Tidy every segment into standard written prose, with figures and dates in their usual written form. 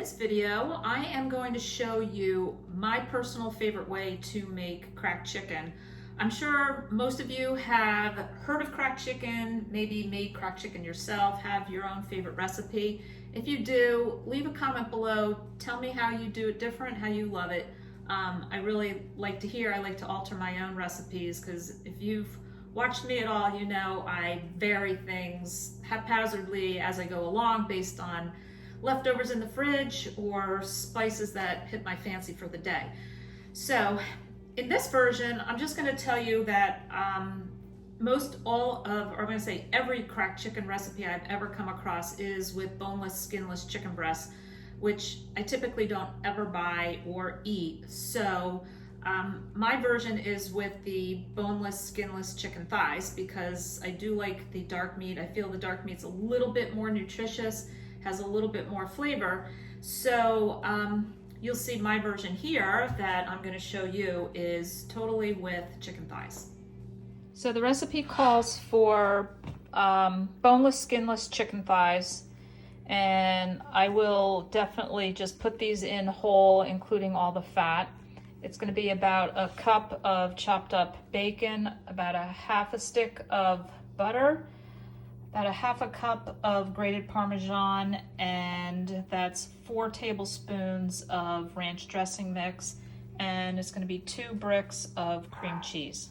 this video, I am going to show you my personal favorite way to make cracked chicken. I'm sure most of you have heard of cracked chicken, maybe made cracked chicken yourself, have your own favorite recipe. If you do, leave a comment below. Tell me how you do it different, how you love it. I really like to hear, I like to alter my own recipes, because if you've watched me at all, you know I vary things haphazardly as I go along based on leftovers in the fridge or spices that hit my fancy for the day. So in this version, I'm just going to tell you that every cracked chicken recipe I've ever come across is with boneless, skinless chicken breasts, which I typically don't ever buy or eat. So my version is with the boneless, skinless chicken thighs because I do like the dark meat. I feel the dark meat's a little bit more nutritious, has a little bit more flavor. So you'll see my version here that I'm going to show you is totally with chicken thighs. So the recipe calls for boneless, skinless chicken thighs, and I will definitely just put these in whole, including all the fat. It's going to be about a cup of chopped up bacon, about a half a stick of butter, about a half a cup of grated parmesan, and that's 4 tablespoons of ranch dressing mix, and it's going to be 2 bricks of cream cheese.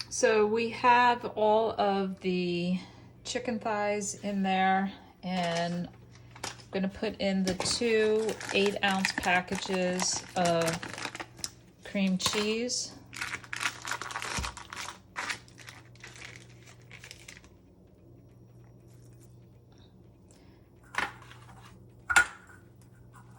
So we have all of the chicken thighs in there, and I'm going to put in the 2 8-ounce packages of cream cheese.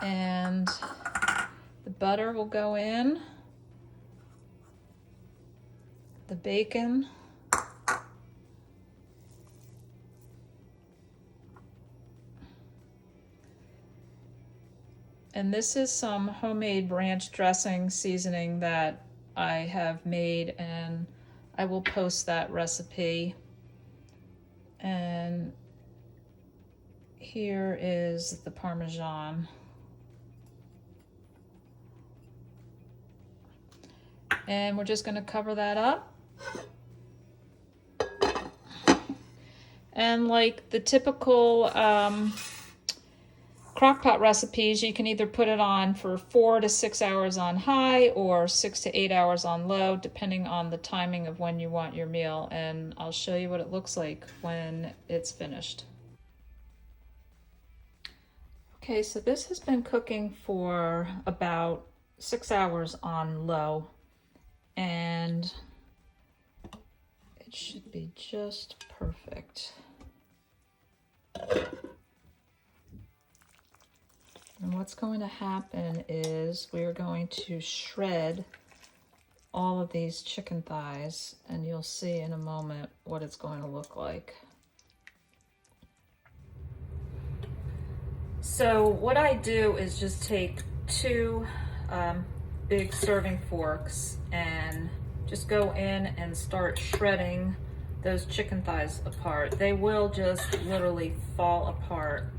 And the butter will go in, the bacon, and this is some homemade ranch dressing seasoning that I have made, and I will post that recipe. And here is the parmesan. And we're just going to cover that up. And like the typical crockpot recipes, you can either put it on for 4 to 6 hours on high or 6 to 8 hours on low, depending on the timing of when you want your meal. And I'll show you what it looks like when it's finished. Okay, so this has been cooking for about 6 hours on low, and it should be just perfect. And what's going to happen is we're going to shred all of these chicken thighs, and you'll see in a moment what it's going to look like. So what I do is just take 2 big serving forks and just go in and start shredding those chicken thighs apart. They will just literally fall apart.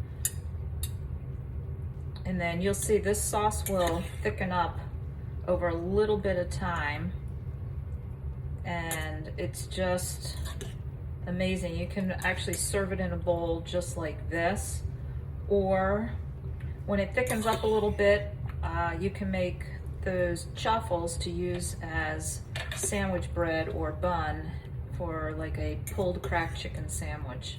And then you'll see this sauce will thicken up over a little bit of time, and it's just amazing. You can actually serve it in a bowl just like this, or when it thickens up a little bit, you can make those chaffles to use as sandwich bread or bun for like a pulled cracked chicken sandwich.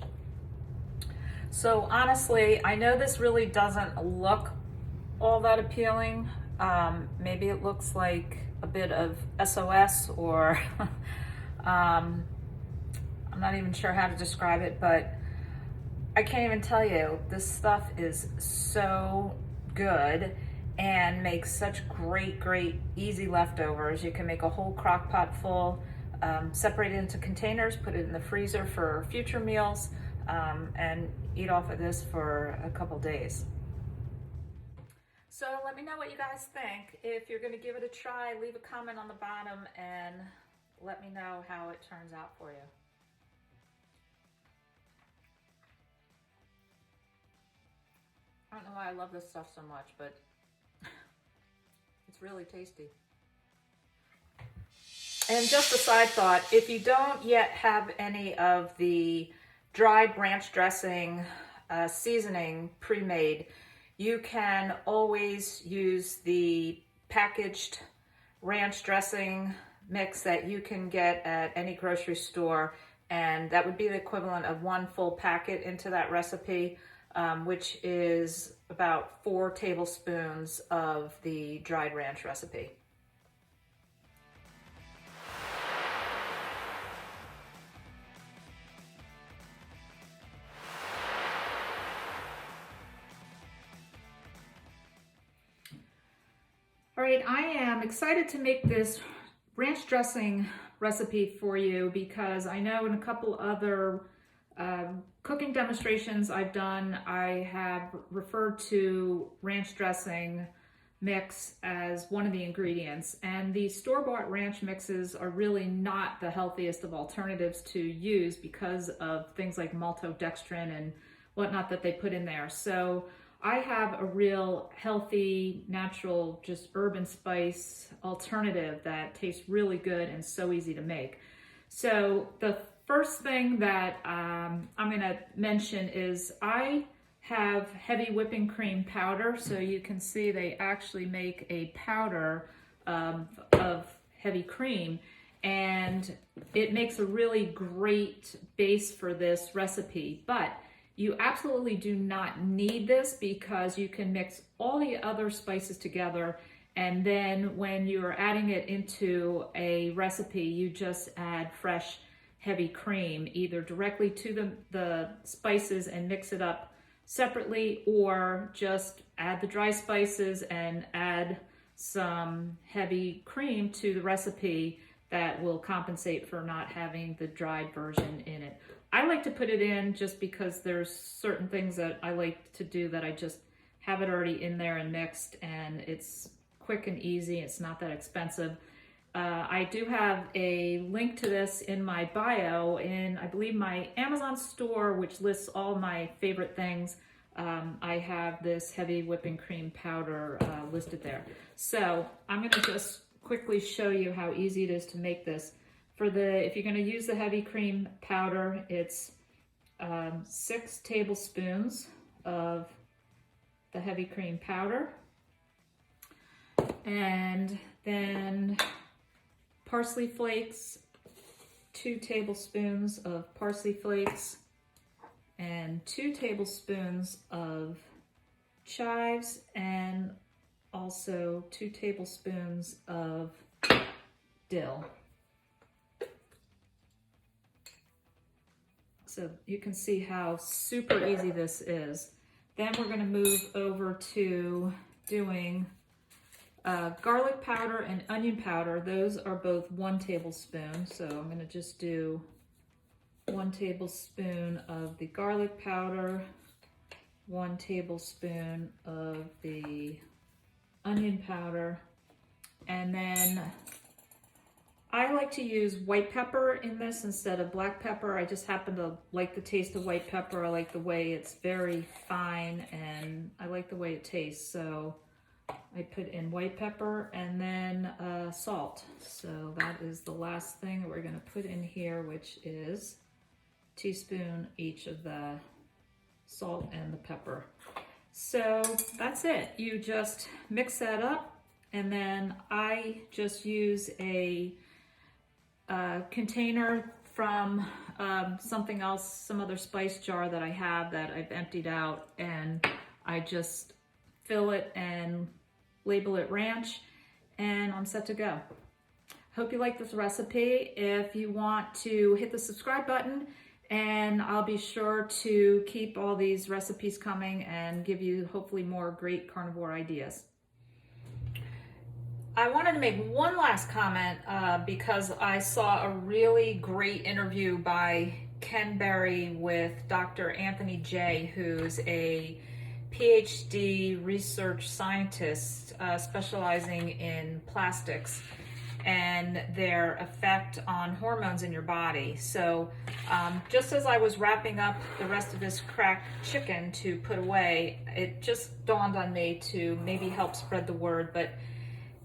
So honestly, I know this really doesn't look all that appealing. Maybe it looks like a bit of SOS, or I'm not even sure how to describe it, but I can't even tell you. This stuff is so good and makes such great, easy leftovers. You can make a whole crock pot full, separate it into containers, put it in the freezer for future meals, and eat off of this for a couple days. So let me know what you guys think. If you're gonna give it a try, leave a comment on the bottom and let me know how it turns out for you. I don't know why I love this stuff so much, but it's really tasty. And just a side thought, if you don't yet have any of the dried ranch dressing seasoning pre-made, you can always use the packaged ranch dressing mix that you can get at any grocery store, and that would be the equivalent of 1 full packet into that recipe, which is about 4 tablespoons of the dried ranch recipe. All right, I am excited to make this ranch dressing recipe for you because I know in a couple other cooking demonstrations I've done, I have referred to ranch dressing mix as one of the ingredients, and the store-bought ranch mixes are really not the healthiest of alternatives to use because of things like maltodextrin and whatnot that they put in there. So I have a real healthy, natural, just herb and spice alternative that tastes really good and so easy to make. So the first thing that I'm going to mention is I have heavy whipping cream powder. So you can see they actually make a powder of heavy cream, and it makes a really great base for this recipe. But you absolutely do not need this because you can mix all the other spices together, and then when you're adding it into a recipe, you just add fresh heavy cream either directly to the spices and mix it up separately, or just add the dry spices and add some heavy cream to the recipe that will compensate for not having the dried version in it. I like to put it in just because there's certain things that I like to do that I just have it already in there and mixed, and it's quick and easy. It's not that expensive. I do have a link to this in my bio in, I believe, my Amazon store, which lists all my favorite things. I have this heavy whipping cream powder listed there. So I'm going to just quickly show you how easy it is to make this. If you're going to use the heavy cream powder, it's 6 tablespoons of the heavy cream powder, and then parsley flakes, 2 tablespoons of parsley flakes, and 2 tablespoons of chives, and also 2 tablespoons of dill. So you can see how super easy this is. Then we're going to move over to doing garlic powder and onion powder. Those are both 1 tablespoon. So I'm going to just do 1 tablespoon of the garlic powder, 1 tablespoon of the onion powder, and then I like to use white pepper in this instead of black pepper. I just happen to like the taste of white pepper. I like the way it's very fine, and I like the way it tastes. So I put in white pepper, and then salt. So that is the last thing that we're going to put in here, which is a teaspoon each of the salt and the pepper. So that's it. You just mix that up, and then I just use a container from something else, some other spice jar that I have that I've emptied out, and I just fill it and label it ranch, and I'm set to go. Hope you like this recipe. If you want to hit the subscribe button, and I'll be sure to keep all these recipes coming and give you hopefully more great carnivore ideas. I wanted to make one last comment because I saw a really great interview by Ken Berry with Dr. Anthony J., who's a PhD research scientist specializing in plastics. and their effect on hormones in your body. So just as I was wrapping up the rest of this cracked chicken to put away, it just dawned on me to maybe help spread the word, but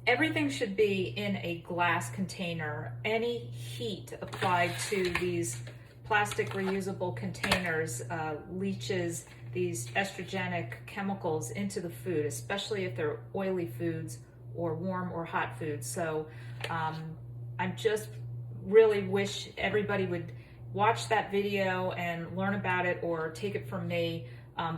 everything should be in a glass container. Any heat applied to these plastic reusable containers leaches these estrogenic chemicals into the food, especially if they're oily foods or warm or hot foods. So I just really wish everybody would watch that video and learn about it, or take it from me.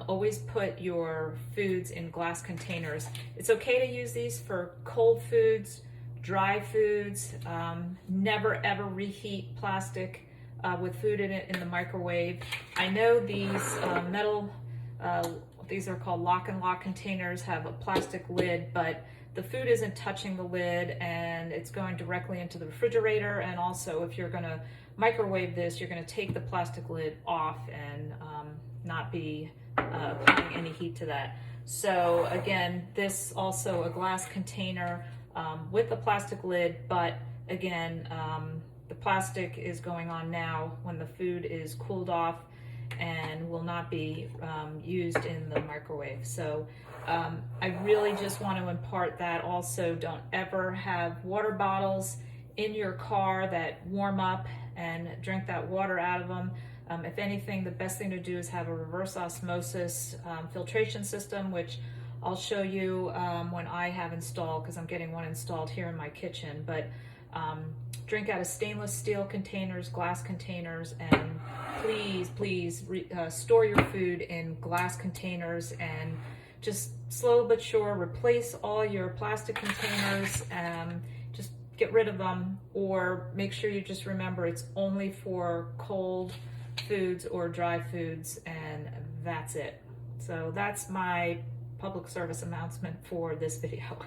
Always put your foods in glass containers. It's okay to use these for cold foods, dry foods. Never ever reheat plastic with food in it in the microwave. I know these metal, these are called lock and lock containers, have a plastic lid, but the food isn't touching the lid and it's going directly into the refrigerator. And also, if you're going to microwave this, you're going to take the plastic lid off and not be applying any heat to that. So again, this also a glass container with a plastic lid, but again, the plastic is going on now when the food is cooled off and will not be used in the microwave. So I really just want to impart that. Also, don't ever have water bottles in your car that warm up and drink that water out of them. If anything, the best thing to do is have a reverse osmosis filtration system, which I'll show you when I have installed, because I'm getting one installed here in my kitchen. But drink out of stainless steel containers, glass containers, and please store your food in glass containers, and just slow but sure replace all your plastic containers. Just get rid of them, or make sure you just remember it's only for cold foods or dry foods, and that's it. So that's my public service announcement for this video.